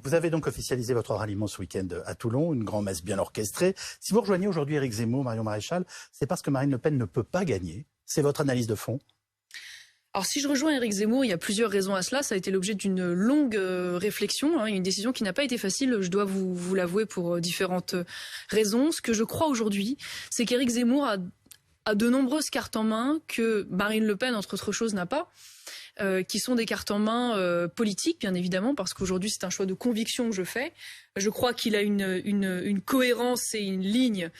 Vous avez donc officialisé votre ralliement ce week-end à Toulon, une grande messe bien orchestrée. Si vous rejoignez aujourd'hui Éric Zemmour, Marion Maréchal, c'est parce que Marine Le Pen ne peut pas gagner. C'est votre analyse de fond? Alors si je rejoins Éric Zemmour, il y a plusieurs raisons à cela. Ça a été l'objet d'une longue réflexion, une décision qui n'a pas été facile, je dois vous l'avouer, pour différentes raisons. Ce que je crois aujourd'hui, c'est qu'Éric Zemmour a de nombreuses cartes en main que Marine Le Pen, entre autres choses, n'a pas. Qui sont des cartes en main politiques, bien évidemment, parce qu'aujourd'hui c'est un choix de conviction que je fais. Je crois qu'il a une cohérence et une ligne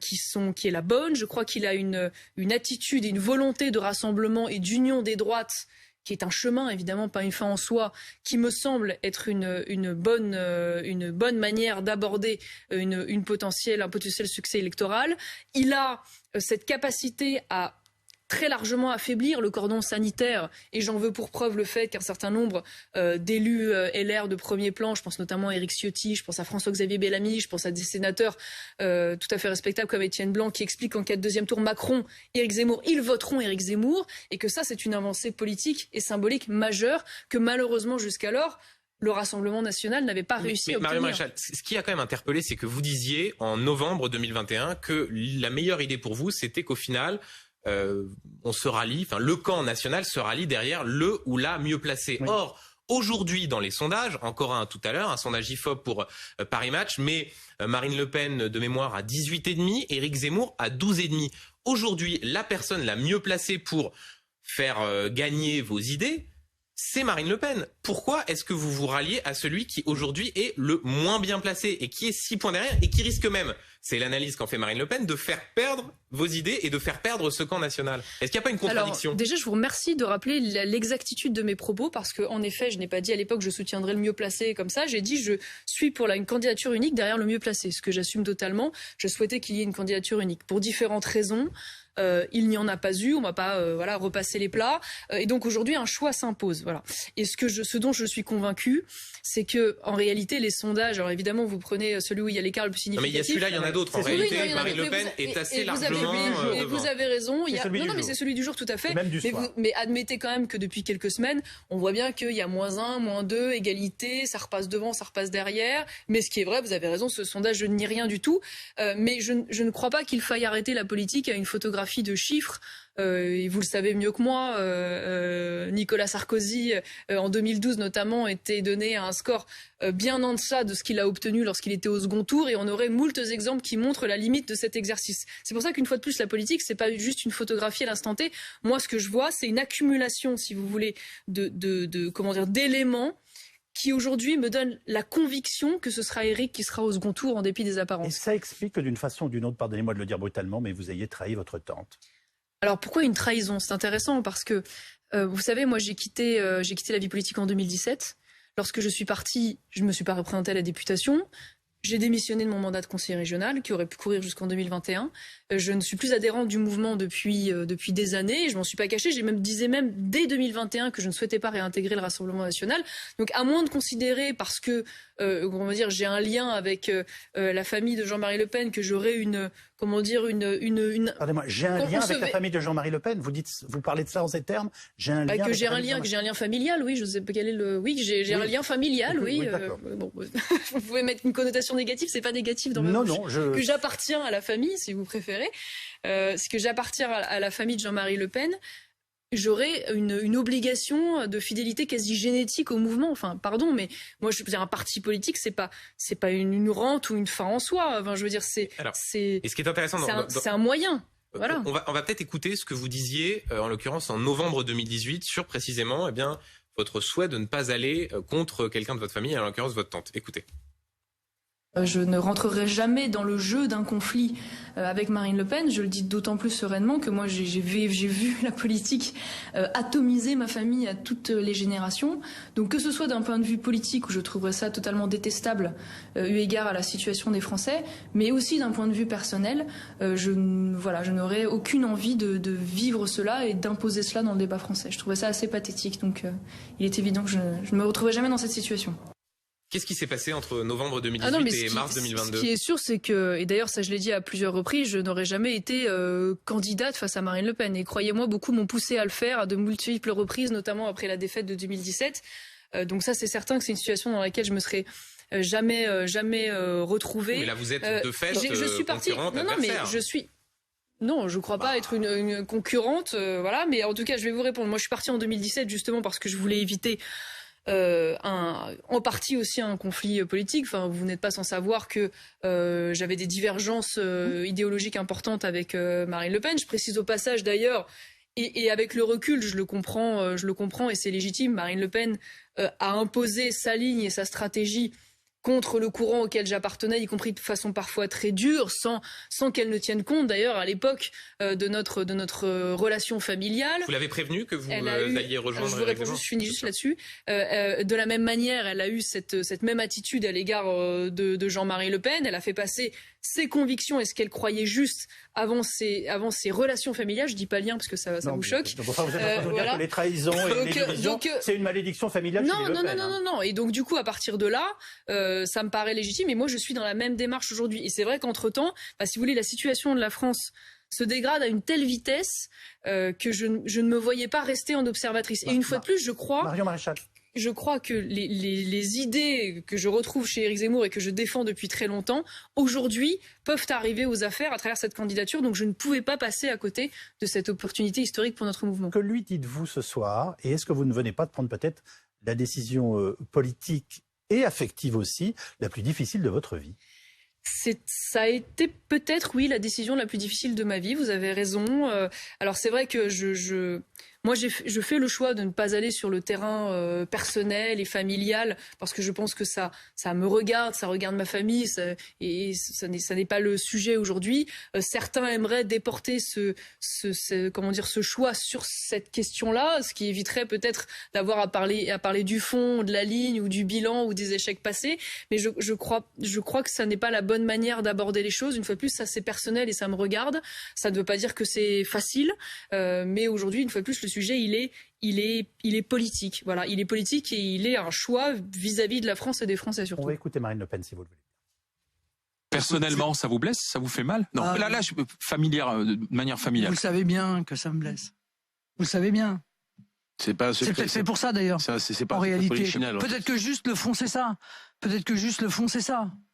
qui est la bonne. Je crois qu'il a une attitude et une volonté de rassemblement et d'union des droites, qui est un chemin, évidemment, pas une fin en soi, qui me semble être une bonne manière d'aborder un potentiel succès électoral. Il a cette capacité à très largement affaiblir le cordon sanitaire, et j'en veux pour preuve le fait qu'un certain nombre d'élus LR de premier plan, je pense notamment à Éric Ciotti, je pense à François-Xavier Bellamy, je pense à des sénateurs tout à fait respectables comme Étienne Blanc, qui expliquent qu'en cas de deuxième tour, Macron, Éric Zemmour, ils voteront Éric Zemmour, et que ça c'est une avancée politique et symbolique majeure que malheureusement jusqu'alors le Rassemblement national n'avait pas réussi à obtenir. Marion Maréchal, ce qui a quand même interpellé, c'est que vous disiez en novembre 2021 que la meilleure idée pour vous, c'était qu'au final, on se rallie, le camp national se rallie derrière le ou la mieux placé. Oui. Or, aujourd'hui, dans les sondages, encore un tout à l'heure, un sondage IFOP pour Paris Match, mais Marine Le Pen de mémoire à 18,5, Éric Zemmour à 12,5. Aujourd'hui, la personne la mieux placée pour faire gagner vos idées, c'est Marine Le Pen. Pourquoi est-ce que vous vous ralliez à celui qui aujourd'hui est le moins bien placé et qui est 6 points derrière et qui risque même, c'est l'analyse qu'en fait Marine Le Pen, de faire perdre vos idées et de faire perdre ce camp national? Est-ce qu'il n'y a pas une contradiction? Alors, déjà, je vous remercie de rappeler l'exactitude de mes propos, parce qu'en effet, je n'ai pas dit à l'époque que je soutiendrais le mieux placé comme ça. J'ai dit je suis pour une candidature unique derrière le mieux placé, ce que j'assume totalement. Je souhaitais qu'il y ait une candidature unique pour différentes raisons. Il n'y en a pas eu, on ne va pas repasser les plats, et donc aujourd'hui un choix s'impose. Voilà. Et ce dont je suis convaincu, c'est que en réalité les sondages, alors évidemment vous prenez celui où il y a l'écart le plus significatif. Non, mais il y a celui-là, il y en a d'autres. En réalité, Marine Le Pen est assez largement devant. Vous avez raison. Non, mais c'est celui du jour, tout à fait. Même du soir. Mais admettez quand même que depuis quelques semaines, on voit bien qu'il y a -1, -2, égalité, ça repasse devant, ça repasse derrière. Mais ce qui est vrai, vous avez raison, ce sondage, je n'y rien du tout. Mais je ne crois pas qu'il faille arrêter la politique à une photographie de chiffres. Et vous le savez mieux que moi, Nicolas Sarkozy, en 2012 notamment, était donné à un score bien en deçà de ce qu'il a obtenu lorsqu'il était au second tour, et on aurait moult exemples qui montrent la limite de cet exercice. C'est pour ça qu'une fois de plus, la politique, c'est pas juste une photographie à l'instant T. Moi, ce que je vois, c'est une accumulation, si vous voulez, d'éléments qui aujourd'hui me donne la conviction que ce sera Éric qui sera au second tour en dépit des apparences. Et ça explique que d'une façon ou d'une autre, pardonnez-moi de le dire brutalement, mais vous ayez trahi votre tante. Alors pourquoi une trahison? C'est intéressant parce que, vous savez, moi j'ai quitté la vie politique en 2017. Lorsque je suis partie, je ne me suis pas représentée à la députation. J'ai démissionné de mon mandat de conseiller régional qui aurait pu courir jusqu'en 2021. Je ne suis plus adhérente du mouvement depuis des années. Et je m'en suis pas cachée. Disais même dès 2021 que je ne souhaitais pas réintégrer le Rassemblement national. Donc à moins de considérer, parce que on va dire, j'ai un lien avec la famille de Jean-Marie Le Pen, que j'aurais Pardonnez-moi, j'ai un lien avec la famille de Jean-Marie Le Pen. Vous parlez de ça en ces termes? J'ai un lien. Que j'ai un lien familial, oui. Je sais pas quel est le. Oui, j'ai un lien familial, oui. Bon, vous pouvez mettre une connotation négative, c'est pas négatif dans ma bouche. Que j'appartiens à la famille, si vous préférez. C'est que j'appartiens à la famille de Jean-Marie Le Pen. J'aurais une obligation de fidélité quasi génétique au mouvement. Enfin, pardon, mais moi, je veux dire, un parti politique, c'est pas une rente ou une fin en soi. Enfin, je veux dire, et ce qui est intéressant, c'est un moyen. Voilà. On va peut-être écouter ce que vous disiez, en l'occurrence en novembre 2018, sur précisément, votre souhait de ne pas aller contre quelqu'un de votre famille, en l'occurrence votre tante. Écoutez. Je ne rentrerai jamais dans le jeu d'un conflit avec Marine Le Pen. Je le dis d'autant plus sereinement que moi, j'ai vu la politique atomiser ma famille à toutes les générations. Donc que ce soit d'un point de vue politique, où je trouverais ça totalement détestable, eu égard à la situation des Français, mais aussi d'un point de vue personnel, je n'aurais aucune envie de vivre cela et d'imposer cela dans le débat français. Je trouvais ça assez pathétique. Donc il est évident que je ne me retrouverai jamais dans cette situation. Qu'est-ce qui s'est passé entre novembre 2018 et mars 2022 ? Ce qui est sûr, c'est que, et d'ailleurs ça je l'ai dit à plusieurs reprises, je n'aurais jamais été candidate face à Marine Le Pen. Et croyez-moi, beaucoup m'ont poussé à le faire à de multiples reprises, notamment après la défaite de 2017. Donc ça, c'est certain que c'est une situation dans laquelle je me serais jamais retrouvée. Mais là, vous êtes de fait je suis partie. concurrente, non, mais je suis. Non, je crois pas être une concurrente, voilà. Mais en tout cas, je vais vous répondre. Moi, je suis partie en 2017 justement parce que je voulais éviter en partie aussi un conflit politique. Enfin, vous n'êtes pas sans savoir que j'avais des divergences idéologiques importantes avec Marine Le Pen. Je précise au passage d'ailleurs, et avec le recul, je le comprends et c'est légitime. Marine Le Pen a imposé sa ligne et sa stratégie contre le courant auquel j'appartenais, y compris de façon parfois très dure, sans qu'elle ne tienne compte d'ailleurs à l'époque de notre relation familiale. Vous l'avez prévenu que vous alliez rejoindre Je vous réponds juste, je finis juste là-dessus. De la même manière, elle a eu cette même attitude à l'égard de Jean-Marie Le Pen. Elle a fait passer ses convictions et ce qu'elle croyait juste avant ses relations familiales. Je dis pas lien parce que ça vous choque. Donc, enfin, vous êtes en train de dire que les trahisons et les divisions, c'est une malédiction familiale chez les Le Pen. Non. Et donc du coup, à partir de là, ça me paraît légitime. Et moi, je suis dans la même démarche aujourd'hui. Et c'est vrai qu'entre-temps, si vous voulez, la situation de la France se dégrade à une telle vitesse que je ne me voyais pas rester en observatrice. Et une fois de plus, je crois... Marion Maréchal. Je crois que les idées que je retrouve chez Éric Zemmour et que je défends depuis très longtemps, aujourd'hui, peuvent arriver aux affaires à travers cette candidature. Donc je ne pouvais pas passer à côté de cette opportunité historique pour notre mouvement. Que lui dites-vous ce soir? Et est-ce que vous ne venez pas de prendre peut-être la décision politique et affective aussi la plus difficile de votre vie? Ça a été peut-être, oui, la décision la plus difficile de ma vie. Vous avez raison. Alors c'est vrai que moi, je fais le choix de ne pas aller sur le terrain personnel et familial parce que je pense que ça me regarde, ça regarde ma famille et ça n'est pas le sujet aujourd'hui. Certains aimeraient déporter ce choix sur cette question-là, ce qui éviterait peut-être d'avoir à parler du fond, de la ligne ou du bilan ou des échecs passés. Mais je crois que ça n'est pas la bonne manière d'aborder les choses. Une fois de plus, ça c'est personnel et ça me regarde. Ça ne veut pas dire que c'est facile, mais aujourd'hui, une fois de plus, le sujet, il est politique. Voilà, il est politique et il est un choix vis-à-vis de la France et des Français surtout. On va écouter Marine Le Pen si vous le voulez. Personnellement, ça vous blesse? Ça vous fait mal? Non, là, de manière familiale. Vous le savez bien que ça me blesse. Vous le savez bien. C'est peut-être fait pour ça d'ailleurs. C'est pas en réalité. original. Peut-être que juste le fond c'est ça.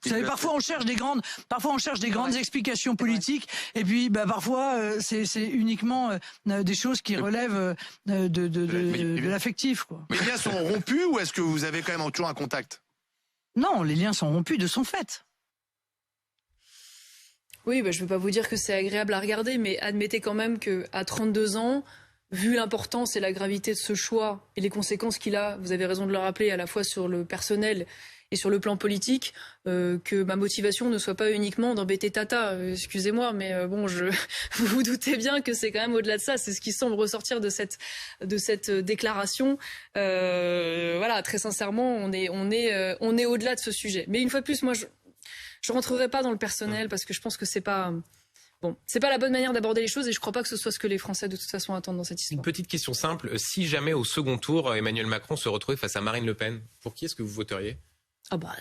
Vous savez, parfois on cherche des grandes explications politiques, et puis parfois c'est uniquement des choses qui relèvent de l'affectif, quoi. Mais les liens sont rompus ou est-ce que vous avez quand même toujours un contact? Non, les liens sont rompus de son fait. Oui, je ne vais pas vous dire que c'est agréable à regarder, mais admettez quand même qu'à 32 ans, vu l'importance et la gravité de ce choix et les conséquences qu'il a, vous avez raison de le rappeler, à la fois sur le personnel et sur le plan politique, que ma motivation ne soit pas uniquement d'embêter Tata. Excusez-moi, mais vous vous doutez bien que c'est quand même au-delà de ça. C'est ce qui semble ressortir de cette déclaration. Voilà, très sincèrement, on est au-delà de ce sujet. Mais une fois de plus, moi, je rentrerai pas dans le personnel parce que je pense que c'est pas la bonne manière d'aborder les choses et je crois pas que ce soit ce que les Français de toute façon attendent dans cette histoire. Une petite question simple. Si jamais au second tour, Emmanuel Macron se retrouvait face à Marine Le Pen, pour qui est-ce que vous voteriez?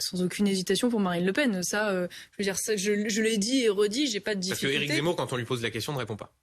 Sans aucune hésitation pour Marine Le Pen. Ça, je veux dire, ça, je l'ai dit et redit, j'ai pas de difficulté. Parce que Éric Zemmour, quand on lui pose la question, ne répond pas.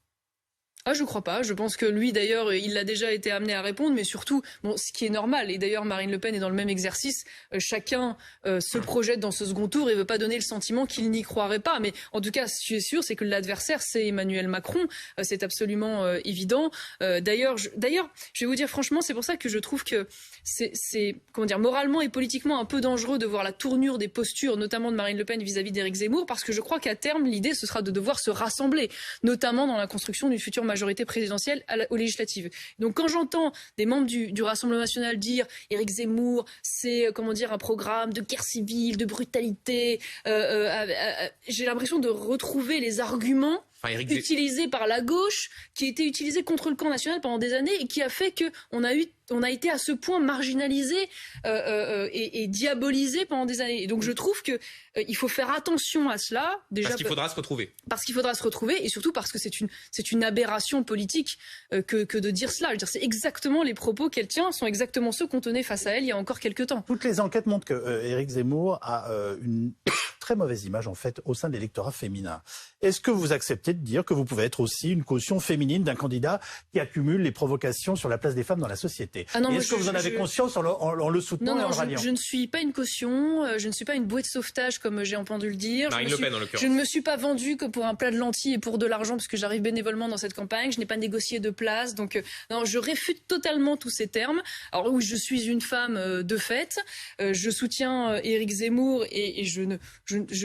Je crois pas. Je pense que lui, d'ailleurs, il l'a déjà été amené à répondre, mais surtout, ce qui est normal. Et d'ailleurs, Marine Le Pen est dans le même exercice. Chacun se projette dans ce second tour et veut pas donner le sentiment qu'il n'y croirait pas. Mais en tout cas, ce qui est sûr, c'est que l'adversaire, c'est Emmanuel Macron. C'est absolument évident. D'ailleurs, je vais vous dire franchement, c'est pour ça que je trouve que c'est moralement et politiquement un peu dangereux de voir la tournure des postures, notamment de Marine Le Pen vis-à-vis d'Éric Zemmour, parce que je crois qu'à terme, l'idée, ce sera de devoir se rassembler, notamment dans la construction d'une future majorité présidentielle aux législatives. Donc quand j'entends des membres du Rassemblement national dire Éric Zemmour, c'est un programme de guerre civile, de brutalité, j'ai l'impression de retrouver les arguments utilisés par la gauche, qui étaient utilisés contre le camp national pendant des années et qui a fait qu'on a été à ce point marginalisé et diabolisé pendant des années. Et donc je trouve que il faut faire attention à cela. Déjà, parce qu'il faudra se retrouver. Parce qu'il faudra se retrouver et surtout parce que c'est une aberration politique que de dire cela. Je veux dire, c'est exactement les propos qu'elle tient sont exactement ceux qu'on tenait face à elle il y a encore quelques temps. Toutes les enquêtes montrent que Éric Zemmour a une très mauvaise image en fait au sein de l'électorat féminin. Est-ce que vous acceptez de dire que vous pouvez être aussi une caution féminine d'un candidat qui accumule les provocations sur la place des femmes dans la société? Est-ce que vous en avez conscience en le soutenant et en le ralliant? Je ne suis pas une caution, je ne suis pas une bouée de sauvetage comme j'ai entendu le dire. Marine Le Pen, en l'occurrence. Je ne me suis pas vendue que pour un plat de lentilles et pour de l'argent parce que j'arrive bénévolement dans cette campagne. Je n'ai pas négocié de place, donc non, je réfute totalement tous ces termes. Alors oui, je suis une femme de fait, je soutiens Éric Zemmour et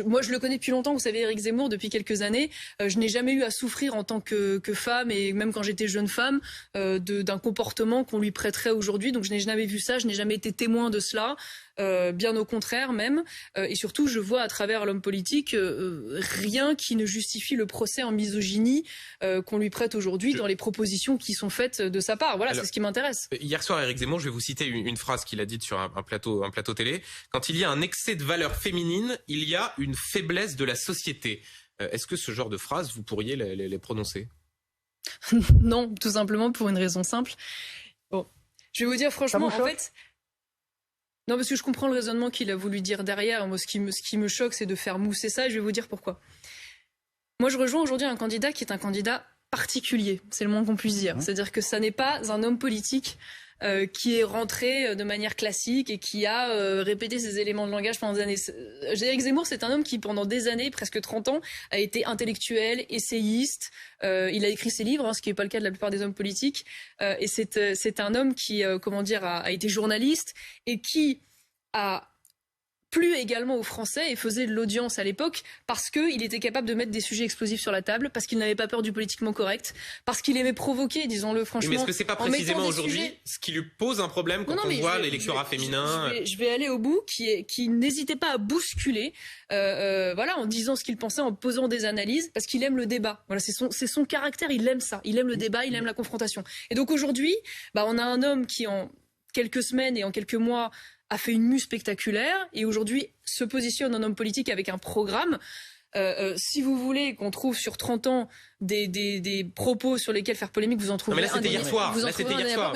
moi je le connais depuis longtemps. Vous savez, Éric Zemmour depuis quelques années, je n'ai jamais eu à souffrir en tant que femme et même quand j'étais jeune femme d'un comportement qu'on lui prêterait aujourd'hui. Donc je n'ai jamais vu ça, je n'ai jamais été témoin de cela. Bien au contraire même, et surtout je vois à travers l'homme politique rien qui ne justifie le procès en misogynie qu'on lui prête aujourd'hui dans les propositions qui sont faites de sa part. Voilà, c'est ce qui m'intéresse. Hier soir, Éric Zemmour, je vais vous citer une phrase qu'il a dite sur un plateau télé. Quand il y a un excès de valeur féminine, il y a une faiblesse de la société. Est-ce que ce genre de phrases, vous pourriez les prononcer? Non, tout simplement pour une raison simple. Bon, je vais vous dire franchement, en fait. Non, parce que je comprends le raisonnement qu'il a voulu dire derrière. Moi, ce qui me choque, c'est de faire mousser ça. Et je vais vous dire pourquoi. Moi, je rejoins aujourd'hui un candidat qui est un candidat particulier. C'est le moins qu'on puisse dire. C'est-à-dire que ça n'est pas un homme politique qui est rentré de manière classique et qui a répété ses éléments de langage pendant des années. Éric Zemmour, c'est un homme qui, pendant des années, presque 30 ans, a été intellectuel, essayiste. Il a écrit ses livres, ce qui n'est pas le cas de la plupart des hommes politiques. Et c'est un homme qui, a été journaliste et qui a plu également aux Français et faisait de l'audience à l'époque parce qu'il était capable de mettre des sujets explosifs sur la table, parce qu'il n'avait pas peur du politiquement correct, parce qu'il aimait provoquer, disons-le franchement. Mais est-ce que c'est pas précisément aujourd'hui ce qui lui pose un problème quand on voit l'électorat féminin? Je vais aller au bout, qui n'hésitait pas à bousculer, en disant ce qu'il pensait, en posant des analyses, parce qu'il aime le débat. Voilà, c'est son caractère, il aime ça, il aime le débat, il aime la confrontation. Et donc aujourd'hui, on a un homme qui en quelques semaines et en quelques mois a fait une mue spectaculaire et aujourd'hui se positionne en homme politique avec un programme. Si vous voulez qu'on trouve sur 30 ans des propos sur lesquels faire polémique, vous en trouverez un. Mais là, c'était hier soir.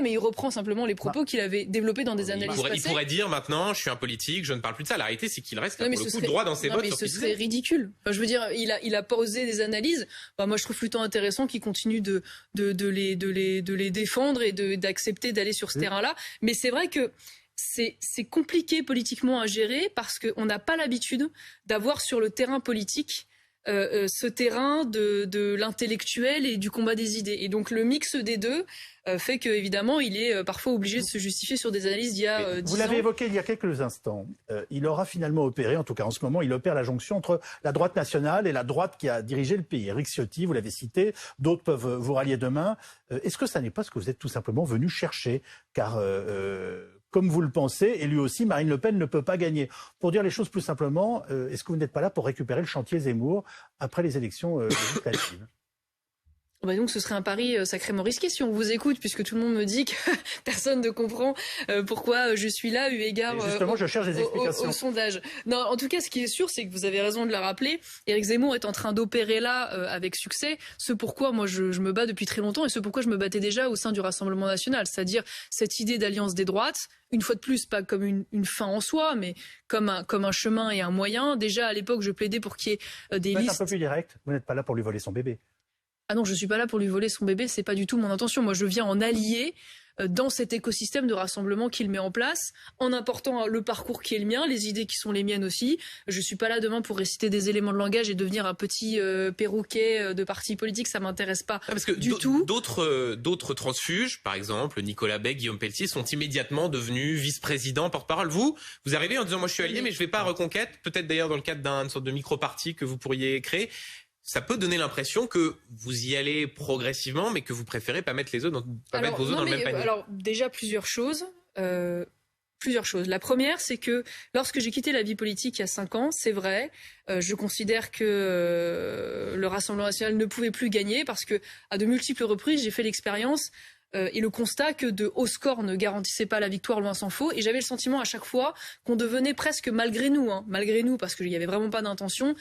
Mais il reprend simplement les propos qu'il avait développés dans des analyses passées. Il pourrait dire maintenant, je suis un politique, je ne parle plus de ça. La réalité, c'est qu'il reste pour le coup droit dans ses bottes. Mais ce serait ridicule. Enfin, je veux dire, il a posé des analyses. Moi, je trouve plutôt intéressant qu'il continue de les défendre et d'accepter d'aller sur ce terrain-là. Mais c'est vrai que c'est compliqué politiquement à gérer parce qu'on n'a pas l'habitude d'avoir sur le terrain politique ce terrain de l'intellectuel et du combat des idées. Et donc le mix des deux fait qu'évidemment il est parfois obligé de se justifier sur des analyses d'il y a 10 ans. Vous l'avez évoqué il y a quelques instants. Il aura finalement opéré, en tout cas en ce moment, il opère la jonction entre la droite nationale et la droite qui a dirigé le pays. Éric Ciotti, vous l'avez cité, d'autres peuvent vous rallier demain. Est-ce que ça n'est pas ce que vous êtes tout simplement venu chercher? Car comme vous le pensez, et lui aussi, Marine Le Pen ne peut pas gagner. Pour dire les choses plus simplement, est-ce que vous n'êtes pas là pour récupérer le chantier Zemmour après les élections législatives? Donc ce serait un pari sacrément risqué si on vous écoute, puisque tout le monde me dit que personne ne comprend pourquoi je suis là, eu égard je cherche des explications. Au sondage. Non, en tout cas, ce qui est sûr, c'est que vous avez raison de le rappeler. Éric Zemmour est en train d'opérer là avec succès ce pourquoi moi je me bats depuis très longtemps et ce pourquoi je me battais déjà au sein du Rassemblement national, c'est-à-dire cette idée d'alliance des droites. Une fois de plus, pas comme une fin en soi, mais comme un chemin et un moyen. Déjà, à l'époque, je plaidais pour qu'il y ait des listes... Vous êtes un peu plus direct, vous n'êtes pas là pour lui voler son bébé. Ah non, je suis pas là pour lui voler son bébé, c'est pas du tout mon intention. Moi, je viens en allier dans cet écosystème de rassemblement qu'il met en place, en apportant le parcours qui est le mien, les idées qui sont les miennes aussi. Je suis pas là demain pour réciter des éléments de langage et devenir un petit perroquet de parti politique, ça m'intéresse pas du tout. D'autres transfuges, par exemple Nicolas Beck, Guillaume Pelletier, sont immédiatement devenus vice-présidents, porte-parole. Vous arrivez en disant moi je suis allié, mais je vais pas à Reconquête, peut-être d'ailleurs dans le cadre d'une sorte de micro-parti que vous pourriez créer. Ça peut donner l'impression que vous y allez progressivement, mais que vous préférez pas mettre vos œufs dans le même panier. Alors déjà plusieurs choses. La première, c'est que lorsque j'ai quitté la vie politique il y a 5 ans, c'est vrai, je considère que le Rassemblement national ne pouvait plus gagner parce que à de multiples reprises, j'ai fait l'expérience et le constat que de hauts scores ne garantissaient pas la victoire, loin s'en faut. Et j'avais le sentiment à chaque fois qu'on devenait presque malgré nous parce qu'il n'y avait vraiment pas d'intention,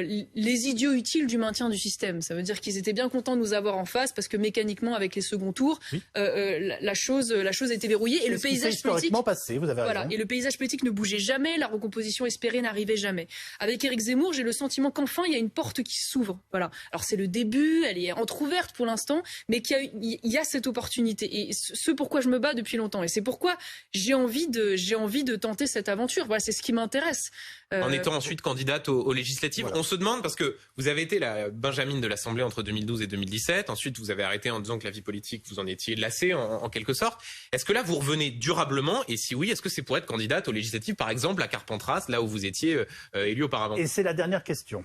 les idiots utiles du maintien du système. Ça veut dire qu'ils étaient bien contents de nous avoir en face parce que mécaniquement, avec les seconds tours, la chose était verrouillée et le paysage politique passé, vous avez raison. Et le paysage politique ne bougeait jamais, la recomposition espérée n'arrivait jamais. Avec Éric Zemmour, j'ai le sentiment qu'enfin il y a une porte qui s'ouvre. Voilà. Alors c'est le début, elle est entrouverte pour l'instant, mais il y a cette opportunité. Et ce pourquoi je me bats depuis longtemps. Et c'est pourquoi j'ai envie de tenter cette aventure. Voilà, c'est ce qui m'intéresse. En étant ensuite candidate aux législatives, on se demande, parce que vous avez été la Benjamine de l'Assemblée entre 2012 et 2017, ensuite vous avez arrêté en disant que la vie politique, vous en étiez lassée en quelque sorte. Est-ce que là vous revenez durablement, et si oui, est-ce que c'est pour être candidate aux législatives, par exemple à Carpentras, là où vous étiez élue auparavant? Et c'est la dernière question.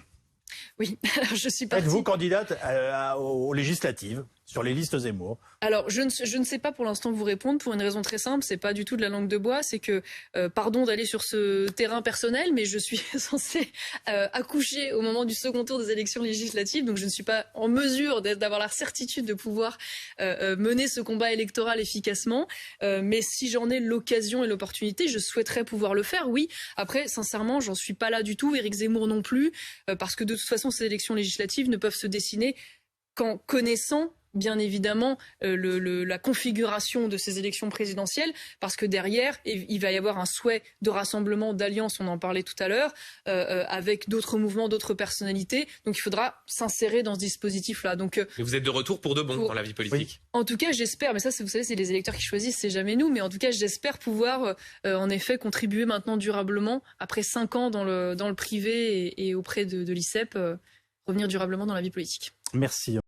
Oui, alors je suis partie. Êtes-vous candidate aux législatives sur les listes Zemmour? Alors, je ne sais pas pour l'instant vous répondre pour une raison très simple. C'est pas du tout de la langue de bois. C'est que, pardon d'aller sur ce terrain personnel, mais je suis censée accoucher au moment du second tour des élections législatives. Donc, je ne suis pas en mesure d'avoir la certitude de pouvoir mener ce combat électoral efficacement. Mais si j'en ai l'occasion et l'opportunité, je souhaiterais pouvoir le faire, oui. Après, sincèrement, j'en suis pas là du tout. Éric Zemmour non plus. Parce que de toute façon, ces élections législatives ne peuvent se dessiner qu'en connaissant bien évidemment la configuration de ces élections présidentielles, parce que derrière, il va y avoir un souhait de rassemblement, d'alliance, on en parlait tout à l'heure, avec d'autres mouvements, d'autres personnalités. Donc il faudra s'insérer dans ce dispositif-là. Donc, mais vous êtes de retour pour de bon dans la vie politique. Oui. En tout cas, j'espère, mais ça, vous savez, c'est les électeurs qui choisissent, c'est jamais nous, mais en tout cas, j'espère pouvoir, en effet, contribuer maintenant durablement, après 5 ans dans le privé et auprès de l'ICEP, revenir durablement dans la vie politique. Merci.